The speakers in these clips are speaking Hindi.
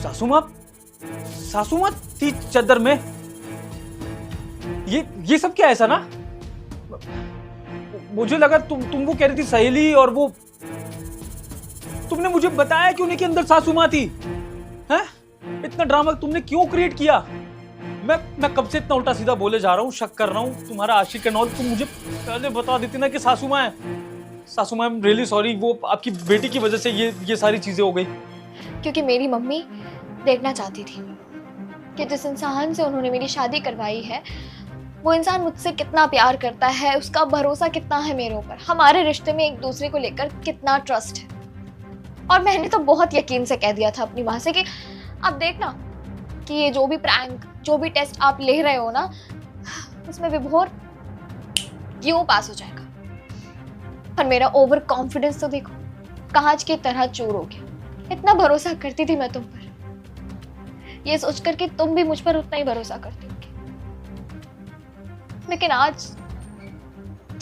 सासू माँ, सासू माँ थी चद्दर में। ये सब क्या है सना? मुझे लगा तुम वो कह रही थी सहेली, और वो तुमने मुझे बताया क्यों नहीं कि अंदर सासू माँ थी? हैं? इतना ड्रामा तुमने क्यों क्रिएट किया? मैं कब से इतना उल्टा सीधा बोले जा रहा हूँ, शक कर रहा हूँ तुम्हारा आशिक एंड ऑल। तुम मुझे पहले बता देती ना कि सासू माँ है। सासू माँ, आई एम रियली सॉरी, वो आपकी बेटी की वजह से ये सारी चीजें हो गई। क्योंकि मेरी मम्मी देखना चाहती थी कि जिस इंसान से उन्होंने मेरी शादी करवाई है वो इंसान मुझसे कितना प्यार करता है, उसका भरोसा कितना है मेरे ऊपर, हमारे रिश्ते में एक दूसरे को लेकर कितना ट्रस्ट है। और मैंने तो बहुत यकीन से कह दिया था अपनी माँ से कि अब देखना कि ये जो भी प्रैंक, जो भी टेस्ट आप ले रहे हो ना, उसमें विभोर यूं पास हो जाएगा। पर मेरा ओवर कॉन्फिडेंस तो देखो, कांच की तरह चूर हो गया। इतना भरोसा करती थी मैं तुम पर, ये सोचकर कि तुम भी मुझ पर उतना ही भरोसा करती होगी। लेकिन आज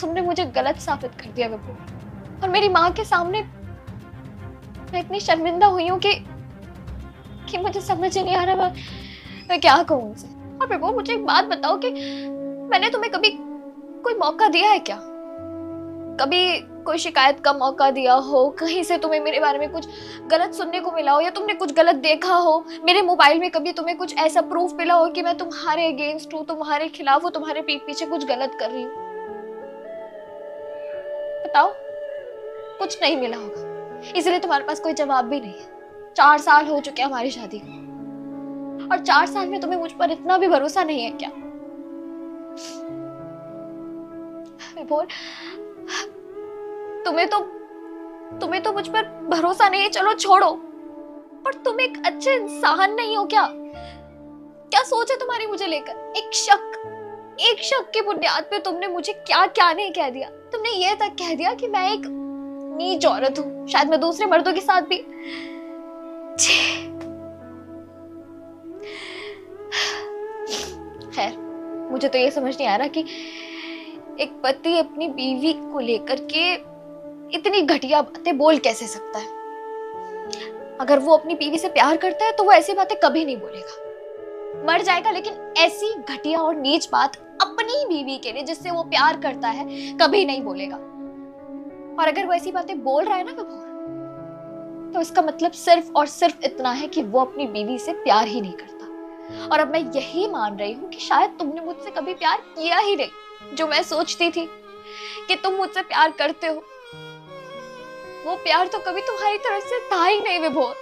तुमने मुझे गलत साबित कर दिया विभोर, और मेरी माँ के सामने मैं इतनी शर्मिंदा हुई हूँ कि मुझे समझ ही नहीं आ रहा मैं क्या कहूँ उनसे। और विभोर, मुझे एक बात बताओ कि मैंने तुम्हें कभी कोई मौका दिया है क्या? कभी कोई शिकायत का मौका दिया हो, कहीं से तुम्हें मेरे बारे में कुछ गलत सुनने को मिला हो, या तुमने कुछ गलत देखा हो मेरे मोबाइल में, कभी तुम्हें कुछ ऐसा प्रूफ मिला हो कि मैं तुम्हारे अगेंस्ट हूँ, तुम्हारे खिलाफ हूँ, तुम्हारे पीठ पीछे कुछ गलत कर रही हूँ? बताओ। कुछ नहीं मिला होगा, इसलिए तुम्हारे पास कोई जवाब भी नहीं है। 4 साल हो चुके हमारी शादी को, और 4 साल में तुम्हें मुझ पर इतना भी भरोसा नहीं है क्या? विभोर, तुम्हें तो मुझ पर भरोसा नहीं है, चलो छोड़ो, पर तुम एक अच्छे इंसान नहीं हो क्या? क्या सोच है तुम्हारी मुझे लेकर? एक शक की बुनियाद पे तुमने मुझे क्या क्या नहीं कह दिया। तुमने ये तक कह दिया कि मैं एक नीच औरत हूँ, शायद मैं दूसरे मर्दों के साथ भी। खैर, मुझे तो ये समझ नहीं आ रहा कि एक पति अपनी बीवी को लेकर के इतनी घटिया बातें बोल कैसे सकता है। अगर वो अपनी बीवी से प्यार करता है तो वो ऐसी बातें कभी नहीं बोलेगा, मर जाएगा, लेकिन ऐसी घटिया और नीच बात अपनी बीवी के लिए जिससे वो प्यार करता है कभी नहीं बोलेगा। और अगर वो ऐसी बातें बोल रहा है ना विभोर, तो इसका मतलब सिर्फ और सिर्फ इतना है कि वो अपनी बीवी से प्यार ही नहीं करता। और अब मैं यही मान रही हूँ कि शायद तुमने मुझसे कभी प्यार किया ही नहीं। जो मैं सोचती थी कि तुम मुझसे प्यार करते हो, वो प्यार तो कभी तुम्हारी तरफ से था ही नहीं विभोर।